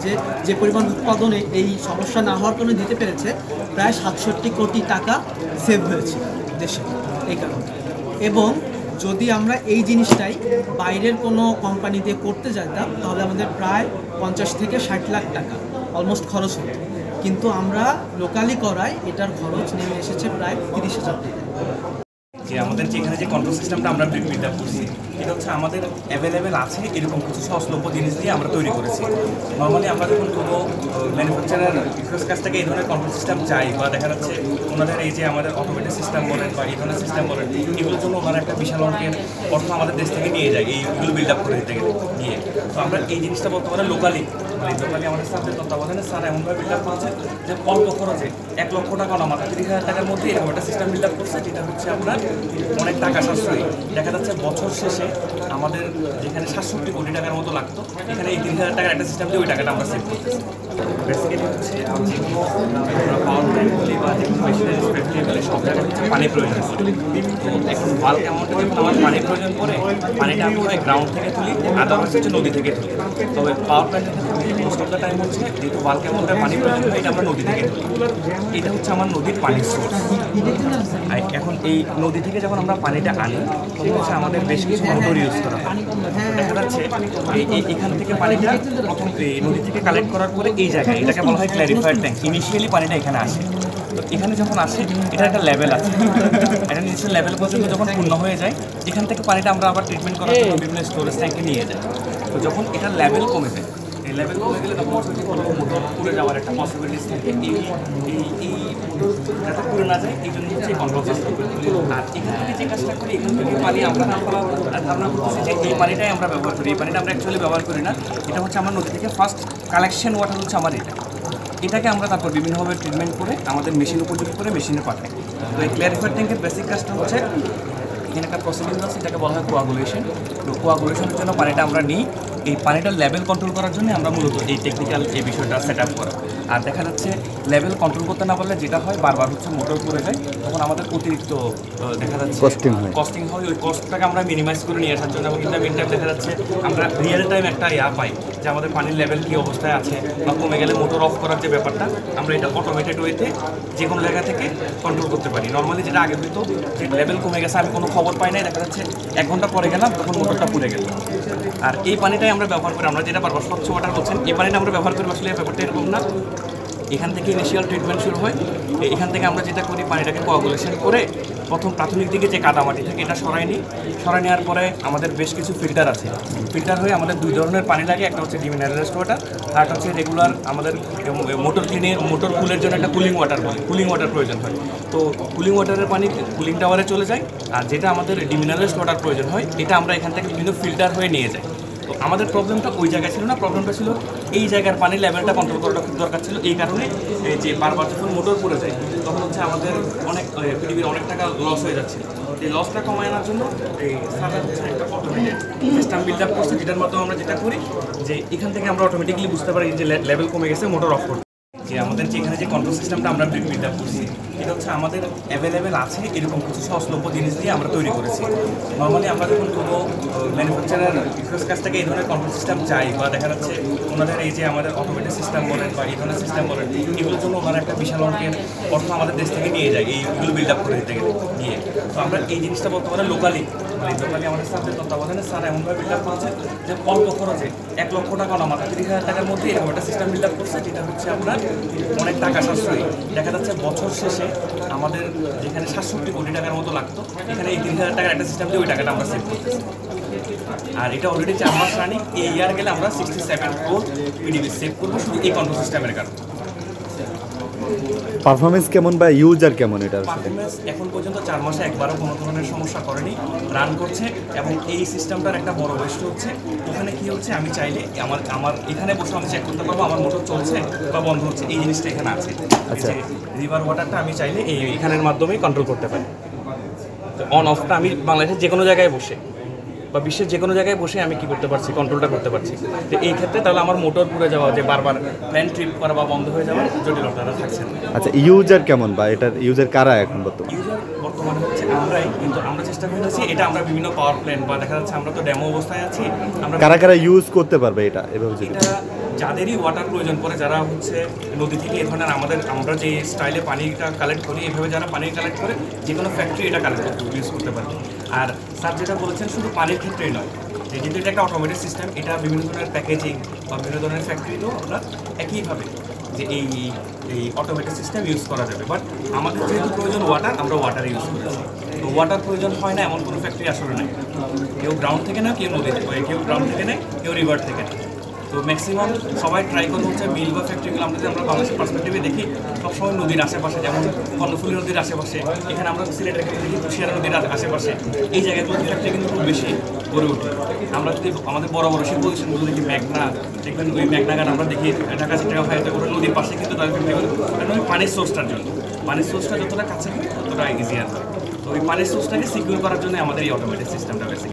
যে যে পরিমাণ উৎপাদনে এই সমস্যা না হওয়ার কারণে দিতে পেরেছে প্রায় ৬৭ কোটি টাকা সেভ হয়েছে দেশে এই কারণে। এবং যদি আমরা এই জিনিসটাই বাইরের কোনো কোম্পানি দিয়ে করতে যেতাম তাহলে আমাদের প্রায় ৫০ থেকে ৬০ লাখ টাকা অলমোস্ট খরচ হতো, কিন্তু আমরা লোকালি করায় এটার খরচ নেমে এসেছে প্রায় ৩০,০০০ টাকা। যে আমাদের যে এখানে যে কন্ট্রোল সিস্টেমটা আমরা বিল্ড আপ করছি এটা হচ্ছে আমাদের অ্যাভেলেবেল আছে এরকম কিছু সহজলভ্য জিনিস দিয়ে আমরা তৈরি করেছি। নর্মালি আমরা যখন কোনো ম্যানুফ্যাকচারার বিজনেস কাছ থেকে এই ধরনের কন্ট্রোল সিস্টেম চাই বা দেখা যাচ্ছে ওনাদের এই যে আমাদের অটোমেটিক সিস্টেম বলেন বা এই ধরনের সিস্টেম বলেন এগুলোর জন্য ওনারা একটা বিশাল অঙ্কের অর্থ আমাদের দেশ থেকে নিয়ে যায় এইগুলো বিল্ড আপ করে দিতে গিয়ে। তো আমরা এই জিনিসটা বর্তমানে লোকালি আমাদের স্যারদের তত্ত্বাবধানে স্যার এমনভাবে বিল্ড আপ করেছে যে অল্প খরচে ১ লক্ষ টাকা না মাত্র ৩০,০০০ টাকার মধ্যে এরকম একটা সিস্টেম বিল্ড আপ করছে যেটা হচ্ছে আপনার অনেক টাকা সাশ্রয়ী। দেখা যাচ্ছে বছর শেষে আমাদের যেখানে ৬৭ কোটি টাকার মতো লাগতো এখানে এই ৩০,০০০ টাকার একটা সিস্টেম দিয়ে ওই টাকাটা আমরা সেভ করতেছি। বেসিক্যালি হচ্ছে যে কোনো পাওয়ার প্ল্যান্ট বলি বা যে কোনো মেশিনারি ফ্যাক্টরি বলে সব জায়গায় হচ্ছে পানির প্রয়োজন হয়। তো এখন বাল্ক অ্যামাউন্টে যখন আমার পানির প্রয়োজন পড়ে পানিটা আমি হয় গ্রাউন্ড থেকে তুলি আদারওয়াইজ হচ্ছে নদী থেকে তুলি। তবে পাওয়ার প্ল্যান্টের ক্ষেত্রে মোস্ট অফ দ্য টাইম হচ্ছে যেহেতু বাল্ক অ্যামাউন্টে পানি প্রয়োজন হয় এটা আমরা নদী থেকে তুলি। এটা হচ্ছে আমার নদীর পানির সোর্স। এখন এই নদী থেকে যখন আমরা পানিটা আনি তখন হচ্ছে আমাদের বেশ কিছু মোটর ইউজ করা হয়। দেখা যাচ্ছে এখান থেকে পানিটা প্রথম নদী থেকে কালেক্ট করার পরে এই জায়গায় এটাকে বলা হয় ক্ল্যারিফায়ার ট্যাঙ্ক। ইনিশিয়ালি পানিটা এখানে আসে, তো এখানে যখন আসে এটা একটা লেভেল আছে, একটা নির্দিষ্ট লেভেল পর্যন্ত যখন পূর্ণ হয়ে যায় এখান থেকে পানিটা আমরা আবার ট্রিটমেন্ট করার জন্য বিভিন্ন স্টোরেজ ট্যাঙ্কে নিয়ে যাই। তো যখন এটার লেভেল কমে যায় এই লেভেল কমে গেলে তখন হচ্ছে কোনো মোটর পুড়ে যাওয়ার একটা পসিবিলিটিস থাকে। এই মোটর যাতে পুড়ে না যায় এই জন্য হচ্ছে এই কন্ট্রোল সিস্টেম। আর এখান থেকে যে কাজটা করি এখান থেকে পানি আমরা ধারণা করতেছি যে এই পানিটাই আমরা ব্যবহার করি। এই পানিটা আমরা অ্যাকচুয়ালি ব্যবহার করি না, এটা হচ্ছে আমার নদী থেকে ফার্স্ট কালেকশন ওয়াটার হচ্ছে আমার এটাকে আমরা তারপর বিভিন্নভাবে ট্রিটমেন্ট করে আমাদের মেশিন উপযোগী করে মেশিনে পাঠাই। তো এই ক্ল্যারিফায়ার ট্যাঙ্কের বেসিক কাজটা হচ্ছে এখানে একটা প্রসিডিং আছে যেটাকে বলা হয় কোয়াগুলেশন। তো কোয়াগুলেশনের জন্য পানিটা আমরা নিই, এই পানিটার লেভেল কন্ট্রোল করার জন্য আমরা মূলত এই টেকনিক্যাল এই বিষয়টা সেট আপ করা। আর দেখা যাচ্ছে লেভেল কন্ট্রোল করতে না পারলে যেটা হয় বারবার হচ্ছে মোটর পড়ে যায়, তখন আমাদের অতিরিক্ত দেখা যাচ্ছে কস্টিং হয়। ওই কস্টটাকে আমরা মিনিমাইজ করে নিয়ে আসার জন্য এবং ইন দ্য মিন টাইম দেখা যাচ্ছে আমরা রিয়েল টাইম একটা পাই যে আমাদের পানির লেভেল কী অবস্থায় আছে বা কমে গেলে মোটর অফ করার যে ব্যাপারটা আমরা এটা অটোমেটেড ওয়েতে যে কোনো জায়গা থেকে কন্ট্রোল করতে পারি। নর্মালি যেটা আগে হতো যে লেভেল কমে গেছে আমি কোনো খবর পাই নাই, দেখা যাচ্ছে 1 ঘন্টা পরে গেলাম তখন মোটরটা পুড়ে গেল। আর এই পানিটাই আমরা ব্যবহার করি, আমরা যেটা পারবো স্বচ্ছ ওয়াটার বলছেন এই পানিটা আমরা ব্যবহার করি। আসলে ব্যাপারটা এরকম না, এখান থেকে ইনিশিয়াল ট্রিটমেন্ট শুরু হয়। এখান থেকে আমরা যেটা করি পানিটাকে কোয়াগুলেশন করে প্রথম প্রাথমিক দিকে যে কাদামাটি থাকে এটা সরাই নিই। সরাই নেওয়ার পরে আমাদের বেশ কিছু ফিল্টার আছে, ফিল্টার হয়ে আমাদের 2 ধরনের পানি লাগে, একটা হচ্ছে ডিমিনারেলসড ওয়াটার আর একটা হচ্ছে রেগুলার আমাদের মোটর কুলের জন্য একটা কুলিং ওয়াটার প্রয়োজন হয়। তো কুলিং ওয়াটারের পানি কুলিং টাওয়ারে চলে যায়, আর যেটা আমাদের ডিমিনারেলসড ওয়াটার প্রয়োজন হয় এটা আমরা এখান থেকে বিভিন্ন ফিল্টার হয়ে নিয়ে যাই। তো আমাদের প্রবলেমটা ওই জায়গায় ছিল না, প্রবলেমটা ছিল এই জায়গার পানির লেভেলটা কন্ট্রোল করাটা খুব দরকার ছিল। এই কারণে যে বারবার যখন মোটর পড়ে যায় তখন হচ্ছে আমাদের অনেক পৃথিবীর অনেক টাকা লস হয়ে যাচ্ছে। এই লসটা কমায় আনার জন্য এই সার্ভার হচ্ছে একটা অটোমেটেড সিস্টেম বিল্ড আপ করছে, যেটার মাধ্যমে আমরা যেটা করি যে এখান থেকে আমরা অটোমেটিক্যালি বুঝতে পারি যে লেভেল কমে গেছে, মোটর অফ করতে। যে আমাদের যে এখানে যে কন্ট্রোল সিস্টেমটা আমরা বিল্ড আপ করছি এটা হচ্ছে আমাদের অ্যাভেলেবেল আছে এরকম কিছু সহজলভ্য জিনিস দিয়ে আমরা তৈরি করেছি। নর্মালি আমরা যখন কোনো ম্যানুফ্যাকচারার বিজনেস কাছ থেকে এই ধরনের কন্ট্রোল সিস্টেম চাই বা দেখা যাচ্ছে ওনাদের এই যে আমাদের অটোমেটিক সিস্টেম বলেন বা এই ধরনের সিস্টেম বলেন এগুলোর জন্য ওনারা একটা বিশাল অঙ্কের অর্থ আমাদের দেশ থেকে নিয়ে যায় এইগুলো বিল্ড আপ করে দিতে গিয়ে। তো আমরা এই জিনিসটা বর্তমানে লোকালি আমাদের স্যারদের তত্ত্বাবধানে স্যার এমনভাবে বিল্ড আপ করেছে যে অল্প খরচে ১ লক্ষ টাকা না মাত্র ৩০,০০০ টাকার মধ্যে এরকম একটা সিস্টেম বিল্ড আপ করছে যেটা হচ্ছে আপনার অনেক টাকা সাশ্রয়ী। দেখা যাচ্ছে বছর শেষে আমাদের যেখানে ৬৭ কোটি টাকার মতো লাগতো এখানে এই ৩০,০০০ টাকার একটা সিস্টেম দিয়ে ওই টাকাটা আমরা সেভ করতেছি। আর এটা অলরেডি 4 মাস রানিং। এই ইয়ার গেলে আমরা 67 ক্রোর পিডিবি সেভ করবো শুধু এই কন্ট্রোল সিস্টেমের কারণে। পারফরমেন্স কেমন বা ইউজার কেমন? এটার পারফরমেন্স এখন পর্যন্ত 4 মাসে একবারও কোনো ধরনের সমস্যা করেনি, রান করছে। এবং এই সিস্টেমটার একটা বড় বৈশিষ্ট্য হচ্ছে ওখানে কি হচ্ছে আমি চাইলে আমার এখানে বসে আমি চেক করতে পারবো আমার মোটর চলছে বা বন্ধ হচ্ছে, এই জিনিসটা এখানে আছে। আচ্ছা, রিভার ওয়াটারটা আমি চাইলে এখানের মাধ্যমেই কন্ট্রোল করতে পারি। অন অফটা আমি বাংলাদেশের যে কোনো জায়গায় বসে বা বিশ্বের যে কোনো জায়গায় বসে আমি কি করতে পারছি, কন্ট্রোলটা করতে পারছি। তো এই ক্ষেত্রে তাহলে আমার মোটর পুড়ে যাওয়া যে বারবার প্ল্যান ট্রিপ করা বা বন্ধ হয়ে যাওয়ার জটিলতাটা থাকছে না। আচ্ছা, ইউজার কেমন বা এটার ইউজার কারা এখন বর্তমানে? ইউজার বর্তমানে হচ্ছে আমরাই, কিন্তু আমরা চেষ্টা করেছি এটা আমরা বিভিন্ন পাওয়ার প্ল্যান্ট বা দেখা যাচ্ছে আমরা তো ডেমো অবস্থায় আছি, আমরা কারা ইউজ করতে পারবে এটা এভাবে? এটা যাদেরই ওয়াটার প্রয়োজন পড়ে, যারা হচ্ছে নদী থেকে এই ধরনের আমরা যে স্টাইলে পানিটা কালেক্ট করি, এইভাবে যারা পানি কালেক্ট করে যে কোনো ফ্যাক্টরি এটা কালেক্ট ইউজ করতে পারবে। আর স্যার যেটা বলেছেন শুধু পানির ক্ষেত্রেই নয়, যেহেতু এটা একটা অটোমেটিক সিস্টেম, এটা বিভিন্ন ধরনের প্যাকেজিং বা বিভিন্ন ধরনের ফ্যাক্টরিতেও আমরা একইভাবে যে এই অটোমেটিক সিস্টেম ইউজ করা যাবে। বাট আমাদের যেহেতু প্রয়োজন ওয়াটার, আমরা ওয়াটার ইউজ করেছি। তো ওয়াটার প্রয়োজন হয় না এমন কোনো ফ্যাক্টরি আসলে নাই। কেউ গ্রাউন্ড থেকে না, কেউ নদী থেকে, কেউ গ্রাউন্ড থেকে নেয়, কেউ রিভার থেকে নেয়। তো ম্যাক্সিমাম সবাই ট্রাই করে হচ্ছে মিল বা ফ্যাক্টরিগুলো আমরা যদি আমরা বাংলাদেশের পার্সপেক্টিভে দেখি, সবসময় নদীর আশেপাশে, যেমন কর্ণফুলী নদীর আশেপাশে, এখানে আমরা সিলেটের ক্ষেত্রে দেখি তুষিয়ারা নদীর আশেপাশে, এই জায়গাগুলোতে ফ্যাক্টরি কিন্তু খুব বেশি গড়ে ওঠে। আমরা যদি আমাদের বড় বড় সেই পজিশনগুলো দেখি, মেঘনা দেখবেন, ওই মেঘনাঘাট আমরা দেখি ঢাকা চিটাগাং হাইওয়ে ওটা নদীর পাশে কিন্তু তাদের ফ্যাক্টরি করে, কারণ ওই পানির সোর্সটার জন্য। পানির সোর্সটা যতটা কাছে হয় ততটা ইজিয়ার হয়। তো ওই পানির সোর্সটাকে সিকিউর করার জন্য আমাদের এই অটোমেটিক সিস্টেমটা বেশি।